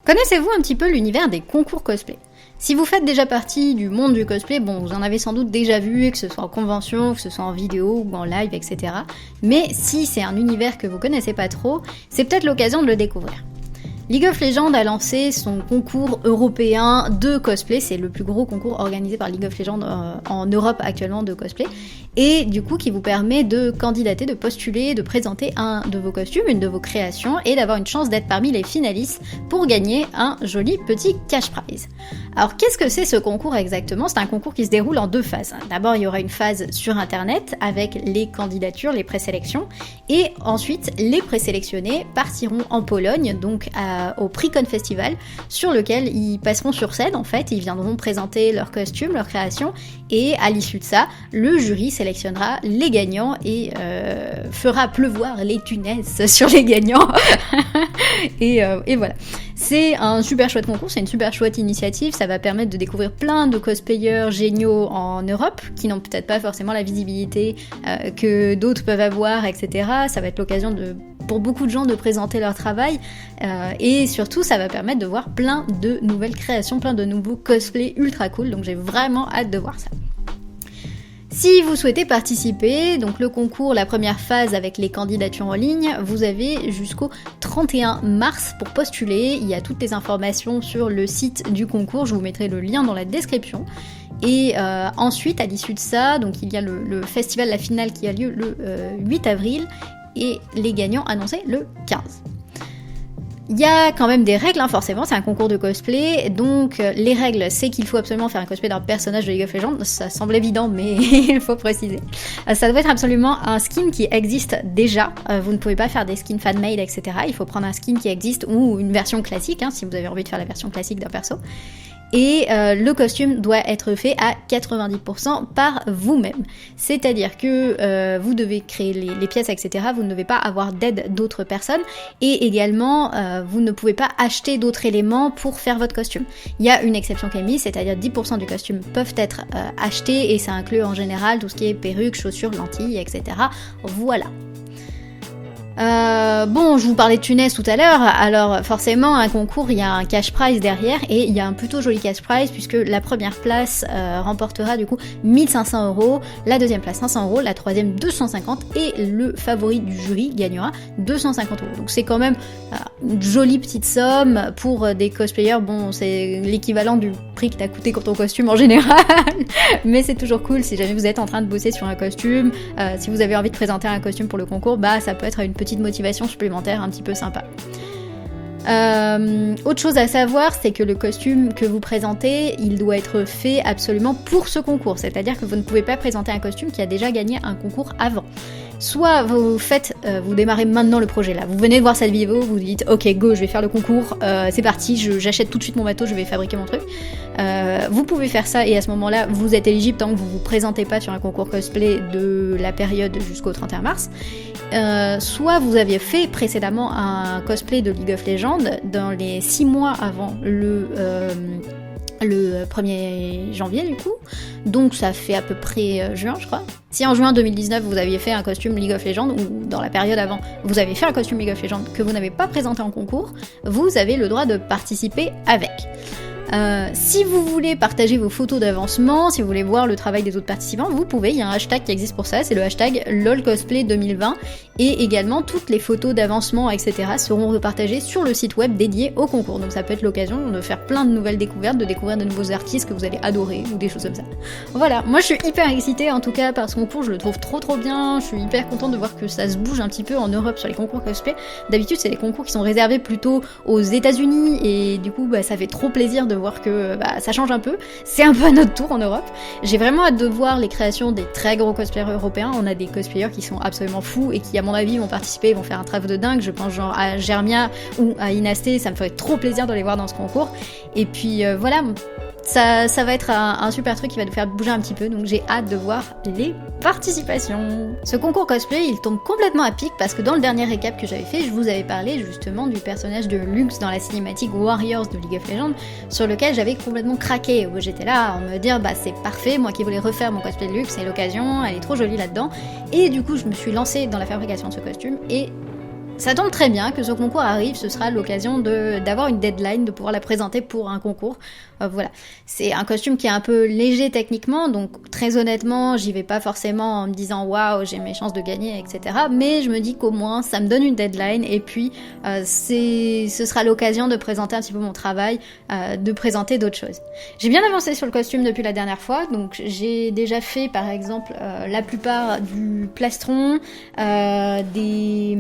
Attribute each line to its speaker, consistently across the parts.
Speaker 1: Connaissez-vous un petit peu l'univers des concours cosplay ? Si vous faites déjà partie du monde du cosplay, bon, vous en avez sans doute déjà vu, que ce soit en convention, que ce soit en vidéo ou en live, etc. Mais si c'est un univers que vous connaissez pas trop, c'est peut-être l'occasion de le découvrir. League of Legends a lancé son concours européen de cosplay, c'est le plus gros concours organisé par League of Legends en Europe actuellement de cosplay, et du coup qui vous permet de candidater, de postuler, de présenter un de vos costumes, une de vos créations, et d'avoir une chance d'être parmi les finalistes pour gagner un joli petit cash prize. Alors qu'est-ce que c'est ce concours exactement ? C'est un concours qui se déroule en deux phases. D'abord il y aura une phase sur internet avec les candidatures, les présélections, et ensuite les présélectionnés partiront en Pologne, donc au Pre-Con Festival, sur lequel ils passeront sur scène en fait, ils viendront présenter leurs costumes, leurs créations, et à l'issue de ça, le jury sélectionnera les gagnants et fera pleuvoir les tunesses sur les gagnants. et voilà. C'est un super chouette concours, c'est une super chouette initiative, ça va permettre de découvrir plein de cosplayers géniaux en Europe, qui n'ont peut-être pas forcément la visibilité que d'autres peuvent avoir, etc. Ça va être l'occasion pour beaucoup de gens de présenter leur travail, et surtout ça va permettre de voir plein de nouvelles créations, plein de nouveaux cosplays ultra cool, donc j'ai vraiment hâte de voir ça. Si vous souhaitez participer, donc le concours, la première phase avec les candidatures en ligne, vous avez jusqu'au 31 mars pour postuler. Il y a toutes les informations sur le site du concours, je vous mettrai le lien dans la description. Et ensuite, à l'issue de ça, donc il y a le festival, la finale qui a lieu le 8 avril et les gagnants annoncés le 15. Il y a quand même des règles, forcément, c'est un concours de cosplay, donc les règles, c'est qu'il faut absolument faire un cosplay d'un personnage de League of Legends, ça semble évident, mais il faut préciser. Ça doit être absolument un skin qui existe déjà, vous ne pouvez pas faire des skins fan-made, etc. Il faut prendre un skin qui existe, ou une version classique, si vous avez envie de faire la version classique d'un perso. Et le costume doit être fait à 90% par vous-même. C'est-à-dire que vous devez créer les pièces, etc. Vous ne devez pas avoir d'aide d'autres personnes. Et également, vous ne pouvez pas acheter d'autres éléments pour faire votre costume. Il y a une exception qui est mise, c'est-à-dire 10% du costume peuvent être achetés, et ça inclut en général tout ce qui est perruques, chaussures, lentilles, etc. Voilà. Bon, je vous parlais de Tunis tout à l'heure, alors forcément un concours, il y a un cash prize derrière, et il y a un plutôt joli cash prize puisque la première place remportera du coup 1500€, la deuxième place 500€, la troisième 250 et le favori du jury gagnera 250€. Donc c'est quand même une jolie petite somme pour des cosplayers. Bon, c'est l'équivalent du prix que t'as coûté pour ton costume en général, mais c'est toujours cool si jamais vous êtes en train de bosser sur un costume, si vous avez envie de présenter un costume pour le concours, bah ça peut être une petite motivation supplémentaire un petit peu sympa. Autre chose à savoir, c'est que le costume que vous présentez, il doit être fait absolument pour ce concours, c'est-à-dire que vous ne pouvez pas présenter un costume qui a déjà gagné un concours avant. Soit vous démarrez maintenant le projet là, vous venez de voir cette vidéo, vous dites ok go, je vais faire le concours, c'est parti, j'achète tout de suite mon bateau, je vais fabriquer mon truc. Vous pouvez faire ça, et à ce moment-là, vous êtes éligible tant que vous vous présentez pas sur un concours cosplay de la période jusqu'au 31 mars. Soit vous aviez fait précédemment un cosplay de League of Legends dans les 6 mois avant le 1er janvier du coup, donc ça fait à peu près juin je crois. Si en juin 2019 vous aviez fait un costume League of Legends, ou dans la période avant vous avez fait un costume League of Legends que vous n'avez pas présenté en concours, vous avez le droit de participer avec. Si vous voulez partager vos photos d'avancement, si vous voulez voir le travail des autres participants, vous pouvez, il y a un hashtag qui existe pour ça, c'est le hashtag LOLcosplay2020, et également toutes les photos d'avancement, etc. seront repartagées sur le site web dédié au concours, donc ça peut être l'occasion de faire plein de nouvelles découvertes, de découvrir de nouveaux artistes que vous allez adorer, ou des choses comme ça. Voilà, moi je suis hyper excitée en tout cas par ce concours, je le trouve trop bien, je suis hyper contente de voir que ça se bouge un petit peu en Europe sur les concours cosplay. D'habitude c'est des concours qui sont réservés plutôt aux États-Unis, et du coup ça fait trop plaisir de voir que ça change un peu, c'est un peu à notre tour en Europe. J'ai vraiment hâte de voir les créations des très gros cosplayers européens. On a des cosplayers qui sont absolument fous et qui à mon avis vont participer, vont faire un travail de dingue. Je pense genre à Germia ou à Inasté, ça me ferait trop plaisir de les voir dans ce concours. Et puis voilà, ça va être un super truc qui va nous faire bouger un petit peu, donc j'ai hâte de voir les participations. Ce concours cosplay, il tombe complètement à pic parce que dans le dernier récap que j'avais fait, je vous avais parlé justement du personnage de Lux dans la cinématique Warriors de League of Legends, sur lequel j'avais complètement craqué, où j'étais là à me dire bah c'est parfait, moi qui voulais refaire mon cosplay de Lux, c'est l'occasion, elle est trop jolie là-dedans, et du coup je me suis lancée dans la fabrication de ce costume, et Ça tombe très bien que ce concours arrive, ce sera l'occasion d'avoir une deadline, de pouvoir la présenter pour un concours. Voilà. C'est un costume qui est un peu léger techniquement, donc très honnêtement, j'y vais pas forcément en me disant waouh, j'ai mes chances de gagner, etc. Mais je me dis qu'au moins, ça me donne une deadline et puis ce sera l'occasion de présenter un petit peu mon travail, de présenter d'autres choses. J'ai bien avancé sur le costume depuis la dernière fois, donc j'ai déjà fait par exemple la plupart du plastron, des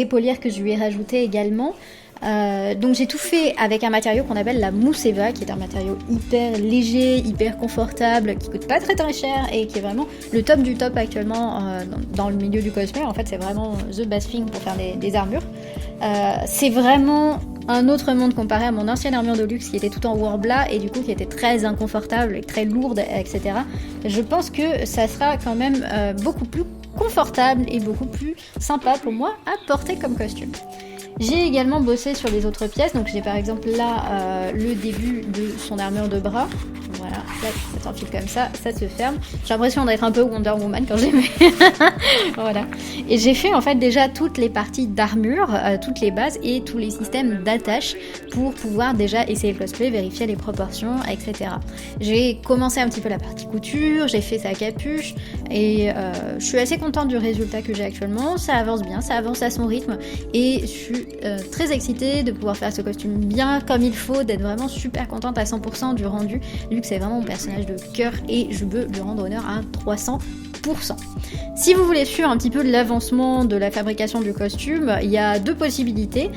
Speaker 1: épaulières que je lui ai rajoutées également. Donc j'ai tout fait avec un matériau qu'on appelle la mousse Eva, qui est un matériau hyper léger, hyper confortable, qui coûte pas très très cher et qui est vraiment le top du top actuellement dans le milieu du cosplay. En fait, c'est vraiment the best thing pour faire des armures. C'est vraiment un autre monde comparé à mon ancienne armure de luxe qui était tout en Worbla et du coup qui était très inconfortable et très lourde, etc. Je pense que ça sera quand même beaucoup plus confortable et beaucoup plus sympa pour moi à porter comme costume. J'ai également bossé sur les autres pièces, donc j'ai par exemple là le début de son armure de bras. Voilà, là, ça s'enfile comme ça se ferme. J'ai l'impression d'être un peu Wonder Woman quand j'ai fait. Voilà. Et j'ai fait en fait déjà toutes les parties d'armure, toutes les bases et tous les systèmes d'attache pour pouvoir déjà essayer le cosplay, vérifier les proportions, etc. J'ai commencé un petit peu la partie couture, j'ai fait sa capuche et je suis assez contente du résultat que j'ai actuellement. Ça avance bien, ça avance à son rythme et je suis très excitée de pouvoir faire ce costume bien comme il faut, d'être vraiment super contente à 100% du rendu. Luc, c'est vraiment mon personnage de cœur et je veux lui rendre honneur à 300%. Si vous voulez suivre un petit peu l'avancement de la fabrication du costume, il y a deux possibilités.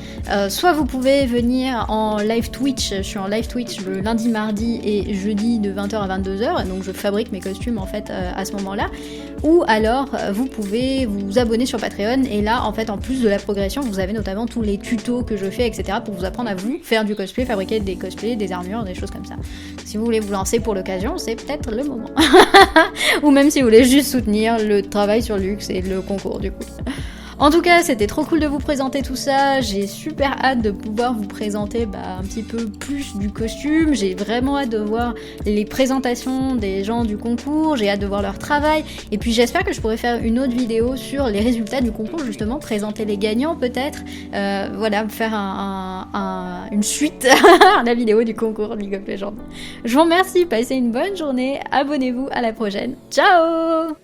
Speaker 1: Soit vous pouvez venir en live Twitch, je suis en live Twitch le lundi, mardi et jeudi de 20h à 22h, donc je fabrique mes costumes en fait à ce moment-là. Ou alors vous pouvez vous abonner sur Patreon et là en fait en plus de la progression vous avez notamment tous les tutos que je fais, etc. pour vous apprendre à vous faire du cosplay, fabriquer des cosplays, des armures, des choses comme ça. Si vous voulez vous lancer pour l'occasion, c'est peut-être le moment. Ou même si vous voulez juste soutenir le travail sur Luxe et le concours du coup. En tout cas, c'était trop cool de vous présenter tout ça. J'ai super hâte de pouvoir vous présenter un petit peu plus du costume. J'ai vraiment hâte de voir les présentations des gens du concours. J'ai hâte de voir leur travail. Et puis j'espère que je pourrai faire une autre vidéo sur les résultats du concours, justement, présenter les gagnants peut-être. Voilà, faire une suite à la vidéo du concours League of Legends. Je vous remercie, passez une bonne journée. Abonnez-vous, à la prochaine. Ciao!